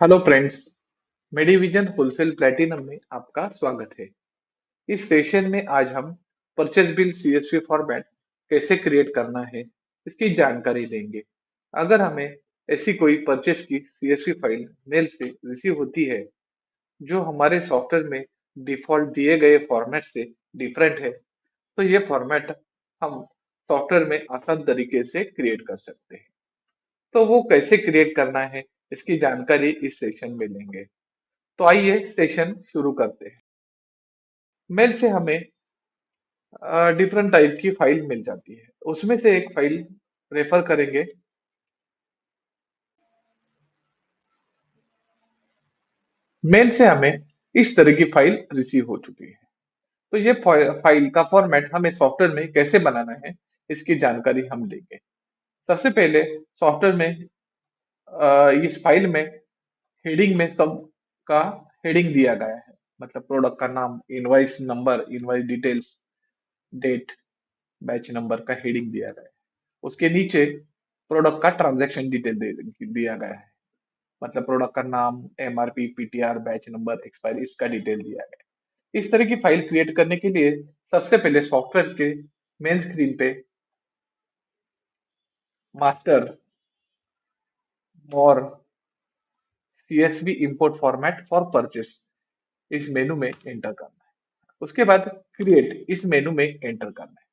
Hello friends. Medivision wholesale platinum में आपका स्वागत है। इस सेशन में आज हम परचेज बिल सीएसवी फॉर्मेट कैसे क्रिएट करना है इसकी जानकारी लेंगे। अगर हमें ऐसी कोई परचेज की सीएसवी फाइल मेल से रिसीव होती है जो हमारे सॉफ्टवेयर में डिफॉल्ट दिए गए फॉर्मेट से डिफरेंट है, तो ये फॉर्मेट हम सॉफ्टवेयर में आसान तरीके से क्रिएट कर सकते हैं। तो वो कैसे क्रिएट करना है इसकी जानकारी इस सेशन में लेंगे। तो आइए सेशन शुरू करते हैं। मेल से हमें डिफरेंट टाइप की फाइल मिल जाती है, उसमें से एक फाइल रेफर करेंगे। मेल से हमें इस तरह की फाइल रिसीव हो चुकी है। तो ये फाइल का फॉर्मेट हमें सॉफ्टवेयर में कैसे बनाना है इसकी जानकारी हम लेंगे। सबसे पहले सॉफ्टवेयर में इस फाइल में हेडिंग में सब का हेडिंग दिया गया है, मतलब प्रोडक्ट का नाम, invoice number, invoice details, date, batch number का हेडिंग दिया गया है। उसके नीचे प्रोडक्ट का ट्रांजैक्शन डिटेल दिया गया है, मतलब प्रोडक्ट का नाम, MRP, PTR, batch number, expiry, इसका डिटेल दिया गया है। इस तरह की फाइल क्रिएट करने के लिए सबसे पहले सॉफ्टवेयर के मेन स्क्रीन पे मास्टर और CSV import format for purchase इस मेनू में एंटर करना है। उसके बाद क्रिएट इस मेनू में एंटर करना है।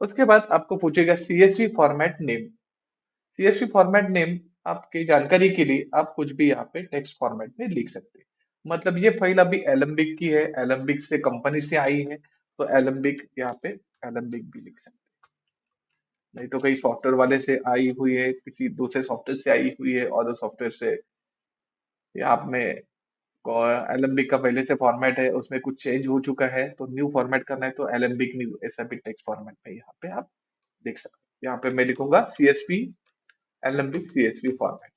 उसके बाद आपको पूछेगा CSV format name. CSV format name आपकी जानकारी के लिए आप कुछ भी यहाँ पे टेक्स्ट फॉर्मेट में लिख सकते हैं। मतलब ये फाइल अभी एलम्बिक की है, एलम्बिक से कंपनी से आई है, तो एलम्बिक यहाँ पे एलम्बिक भी लिख सकते हैं। नहीं तो कई सॉफ्टवेयर वाले से आई हुई है, किसी दूसरे सॉफ्टवेयर से आई हुई है, अदर सॉफ्टवेयर से, या आप में एलम्बिक का पहले से फॉर्मेट है, उसमें कुछ चेंज हो चुका है तो न्यू फॉर्मेट करना है, तो एलम्बिक न्यू ऐसा भी टेक्स्ट फॉर्मेट में यहाँ पे आप देख सकते हैं। यहाँ पे मैं लिखूंगा CSV, Alembic CSV format.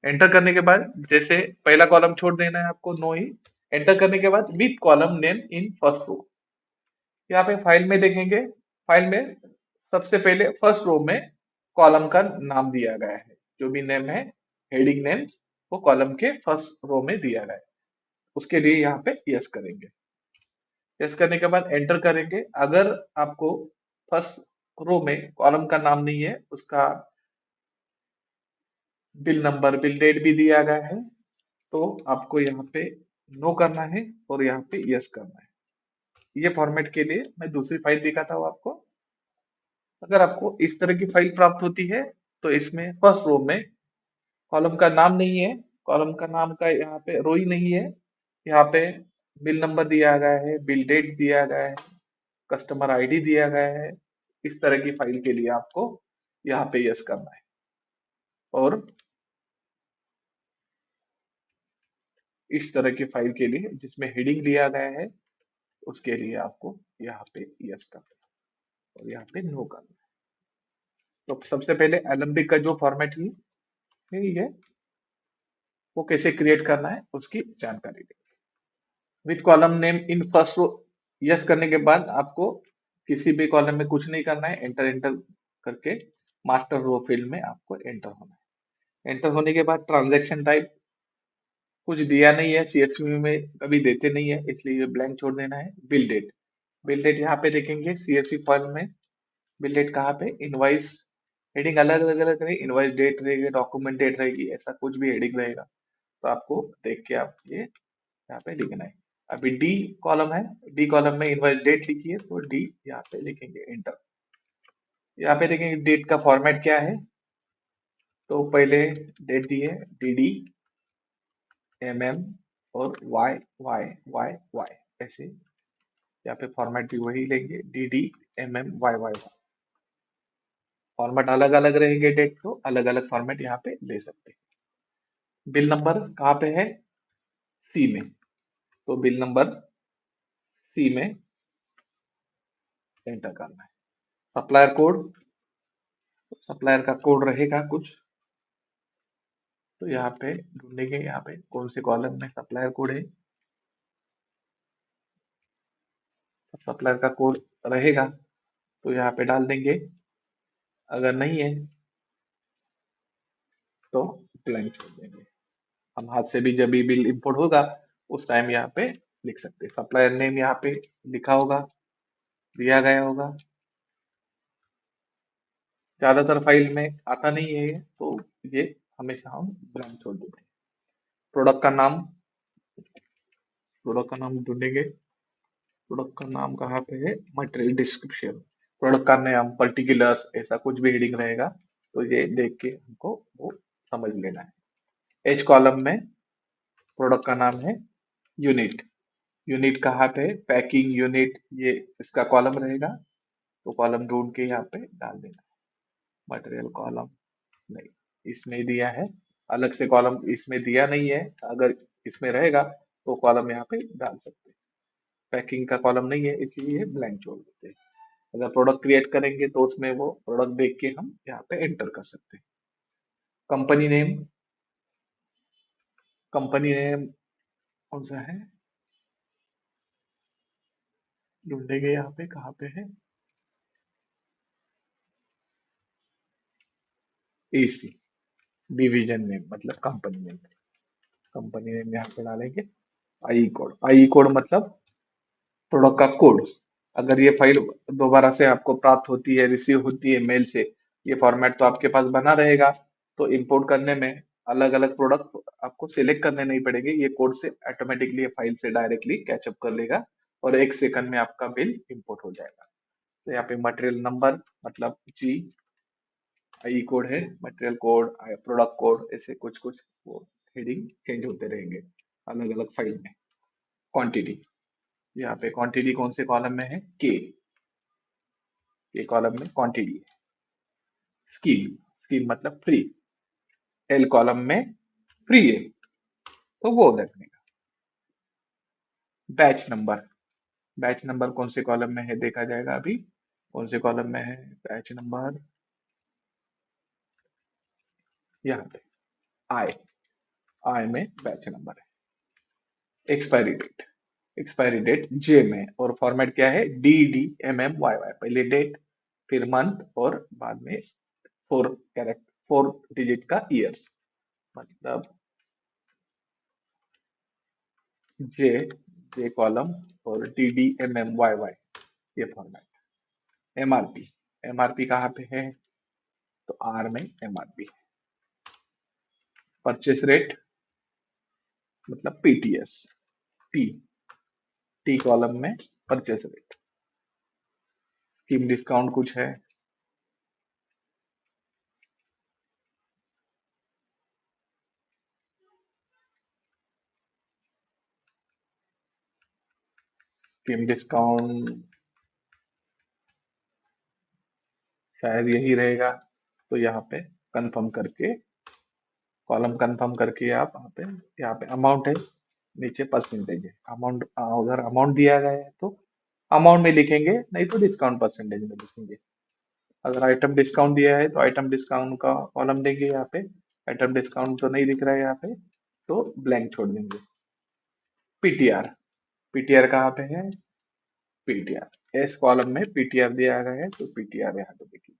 Enter करने के बाद जैसे पहला कॉलम छोड़ देना है आपको, नो ही। एंटर करने के बाद with column name in first row, यहाँ पे फाइल में देखेंगे। फाइल में सबसे पहले फर्स्ट रो में कॉलम का नाम दिया गया है, जो भी नेम है, हेडिंग नेम, वो कॉलम के फर्स्ट रो में दिया गया है। उसके लिए यहाँ पे यस करेंगे। यस करने के बाद एंटर करेंगे। अगर आपको फर्स्ट रो में कॉलम का नाम नहीं है, उसका बिल नंबर, बिल डेट भी दिया गया है, तो आपको यहाँ पे नो करना है और यहाँ पे यस करना है। ये फॉर्मेट के लिए मैं दूसरी फाइल दिखाता हूँ आपको। अगर आपको इस तरह की फाइल प्राप्त होती है, तो इसमें फर्स्ट रो में कॉलम का नाम नहीं है, कॉलम का नाम का यहाँ पे रो ही नहीं है। यहाँ पे बिल नंबर दिया गया है, बिल डेट दिया गया है, कस्टमर आईडी दिया गया है। इस तरह की फाइल के लिए आपको यहाँ पे यस करना है। और इस तरह की फाइल के लिए जिसमें हेडिंग दिया गया है, उसके लिए आपको यहाँ पे यस करना है और यहाँ पे नो करना है। तो सबसे पहले एलएमपी का जो फॉर्मेट है वो कैसे क्रिएट करना है उसकी जानकारी दें। With column name in first row, yes करने के बाद आपको किसी भी कॉलम में कुछ नहीं करना है, एंटर एंटर करके मास्टर रो फील्ड में आपको एंटर होना है। एंटर होने के बाद ट्रांजैक्शन टाइप कुछ दिया नहीं है, सीएसवी में कभी देते नहीं है, इसलिए ये ब्लैंक छोड़ देना है। बिल डेट, बिल डेट यहाँ पे देखेंगे सीएसवी फाइल में। बिल डेट कहाँ पे, इनवाइस, हेडिंग अलग अलग रहेगी, इनवाइस डेट रहेगी, डॉक्यूमेंट डेट रहेगी, ऐसा कुछ भी हेडिंग रहेगा, तो आपको देख के आप ये यहाँ पे लिखना है। अभी डी कॉलम है, डी कॉलम में इनवाइस डेट लिखी है, तो डी यहाँ पे लिखेंगे, एंटर। यहाँ पे देखेंगे डेट का फॉर्मेट क्या है, तो पहले डेट दी है डी डी एम और वाई वाई वाई वाई, ऐसे यहाँ पे फॉर्मेट भी वही लेंगे, D D Y Y Y. Format अलग अलग रहेंगे, डेट तो अलग अलग फॉर्मेट यहाँ पे ले सकते हैं। बिल नंबर कहाँ पे है, सी में, तो बिल नंबर सी में एंटर करना है। सप्लायर कोड, सप्लायर का कोड रहेगा कुछ, तो यहाँ पे ढूंढेंगे, यहाँ पे कौन से कॉलम में सप्लायर कोड है। सप्लायर का कोड रहेगा तो यहाँ पे डाल देंगे, अगर नहीं है तो ब्लैंक छोड़ देंगे। हम हाथ से भी जब भी बिल इंपोर्ट होगा उस टाइम यहाँ पे लिख सकते हैं। सप्लायर नेम यहाँ पे लिखा होगा, दिया गया होगा। ज्यादातर फाइल में आता नहीं है ये, तो ये हमेशा हम ब्लैंक छोड़ देते हैं। प्रोडक्ट का नाम, प्रोडक्ट का नाम ढूंढेंगे। प्रोडक्ट का नाम कहाँ पे है, मटेरियल डिस्क्रिप्शन। प्रोडक्ट का नाम पर्टिकुलर्स ऐसा कुछ भी हेडिंग रहेगा तो ये देख के हमको वो समझ लेना है। एच कॉलम में प्रोडक्ट का नाम है यूनिट। यूनिट कहाँ पे है, पैकिंग यूनिट, ये इसका कॉलम रहेगा तो कॉलम ढूंढ के यहाँ पे डाल देना है। मटेरियल कॉलम नहीं, इसमें दिया है, अलग से कॉलम इसमें दिया नहीं है। अगर इसमें रहेगा तो कॉलम यहाँ पे डाल सकते हैं। पैकिंग का कॉलम नहीं है इसलिए ब्लैंक छोड़ देते हैं। अगर प्रोडक्ट क्रिएट करेंगे तो उसमें वो प्रोडक्ट देख के हम यहाँ पे एंटर कर सकते हैं। कंपनी नेम, कंपनी नेम कौन सा है, ढूंढेंगे यहाँ पे कहाँ पे है, एसी। डिवीजन नेम मतलब कंपनी नेम, कंपनी नेम यहाँ पे डालेंगे। आई कोड, आई कोड मतलब प्रोडक्ट का कोड। अगर ये फाइल दोबारा से आपको प्राप्त होती है, रिसीव होती है मेल से, ये फॉर्मेट तो आपके पास बना रहेगा, तो इंपोर्ट करने में अलग अलग प्रोडक्ट आपको सिलेक्ट करने नहीं पड़ेंगे। ये कोड से ऑटोमेटिकली ये फाइल से डायरेक्टली कैचअप कर लेगा और 1 सेकंड में आपका बिल इंपोर्ट हो जाएगा। तो यहाँ पे मटेरियल नंबर मतलब जी, आई कोड है, मटेरियल कोड, प्रोडक्ट कोड, ऐसे कुछ कुछ वो हेडिंग चेंज होते रहेंगे अलग अलग फाइल में। क्वांटिटी, यहाँ पे क्वांटिटी कौन से कॉलम में है, के, के कॉलम में क्वांटिटी है। स्कीम, स्कीम मतलब फ्री, एल कॉलम में फ्री है तो वो रखने का। बैच नंबर, बैच नंबर कौन से कॉलम में है देखा जाएगा अभी, कौन से कॉलम में है बैच नंबर, यहाँ पे आई, आई में बैच नंबर है। Expiry date, expiry date J में, और फॉर्मेट क्या है, D D M M Y Y, पहले डेट फिर मंथ और बाद में 4 कैरेक्टर 4 डिजिट का ईयर्स, मतलब जे, जे कॉलम और D D M M Y Y, ये फॉर्मेट। एमआरपी, एमआरपी कहाँ पे है, तो आर में एमआरपी। परचेस रेट मतलब पीटीएस, टी, टी कॉलम में परचेस रेट। स्कीम डिस्काउंट कुछ है, स्कीम डिस्काउंट शायद यही रहेगा, तो यहाँ पे कंफर्म करके, कॉलम कंफर्म करके आप यहाँ पे अमाउंट है, नीचे परसेंटेज है। अमाउंट अगर अमाउंट दिया गया है तो अमाउंट में लिखेंगे, नहीं तो डिस्काउंट परसेंटेज में लिखेंगे। अगर आइटम डिस्काउंट दिया है तो आइटम डिस्काउंट का कॉलम देंगे यहाँ पे। आइटम डिस्काउंट तो नहीं दिख रहा है यहाँ पे तो ब्लैंक छोड़ देंगे। पीटीआर, पीटीआर कहाँ पे है, पीटीआर एस कॉलम में पीटीआर दिया गया है तो पीटीआर यहाँ पे देखिए।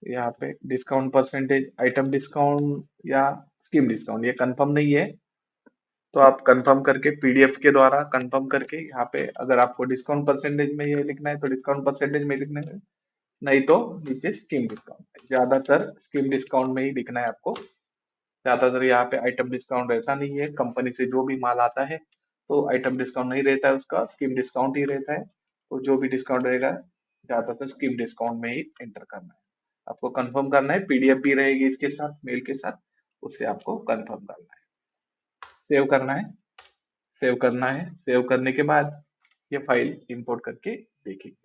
यहाँ पे डिस्काउंट परसेंटेज, आइटम डिस्काउंट या स्कीम डिस्काउंट ये कंफर्म नहीं है, तो आप कंफर्म करके पीडीएफ के द्वारा कंफर्म करके यहाँ पे, अगर आपको डिस्काउंट परसेंटेज में ये लिखना है तो डिस्काउंट परसेंटेज में लिखना है, नहीं तो नीचे स्कीम डिस्काउंट। ज्यादातर स्कीम डिस्काउंट में ही लिखना है आपको। ज्यादातर यहाँ पे आइटम डिस्काउंट रहता नहीं है, कंपनी से जो भी माल आता है तो आइटम डिस्काउंट नहीं रहता है, उसका स्कीम डिस्काउंट ही रहता है। तो जो भी डिस्काउंट रहेगा ज्यादातर स्कीम डिस्काउंट में ही एंटर करना है। आपको कंफर्म करना है, पीडीएफ भी रहेगी इसके साथ मेल के साथ, उससे आपको कंफर्म करना है, सेव करना है। सेव करना है, सेव करने के बाद ये फाइल इंपोर्ट करके देखेंगे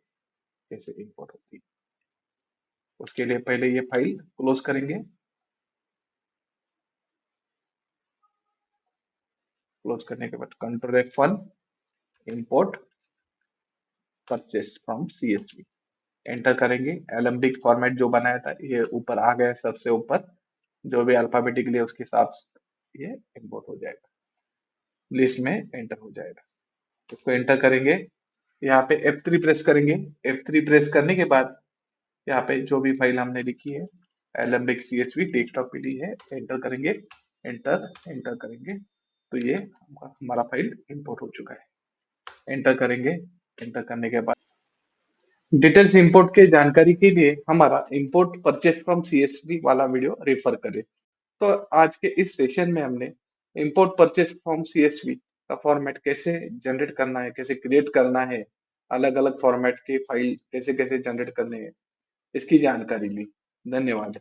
कैसे इंपोर्ट होती है। उसके लिए पहले ये फाइल क्लोज करेंगे। क्लोज करने के बाद control F1, import purchase from CSV, enter करेंगे। एलम्बिक फॉर्मेट जो बनाया था ये ऊपर आ गया, सबसे ऊपर जो भी अल्फाबेटिकली उसके हिसाब से ये इंपोर्ट हो जाएगा, लिस्ट में एंटर हो जाएगा। उसको एंटर करेंगे, यहाँ पे F3 प्रेस करेंगे। F3 प्रेस करने के बाद यहाँ पे जो भी फाइल हमने लिखी है एलेम्बिक CSV डेस्कटॉप पे ली है, एंटर करेंगे, एंटर एंटर करेंगे तो ये हमारा फाइल इंपोर्ट हो चुका है। एंटर करेंगे, एंटर करने के बाद डिटेल्स इंपोर्ट के जानकारी के लिए हमारा इंपोर्ट परचेस फ्रॉम CSV वाला वीडियो रेफर करें। तो आज के इस सेशन में हमने इंपोर्ट परचेस फ्रॉम CSV का फॉर्मेट कैसे जनरेट करना है, कैसे क्रिएट करना है, अलग अलग फॉर्मेट के फाइल कैसे कैसे जनरेट करने हैं, इसकी जानकारी ली। धन्यवाद।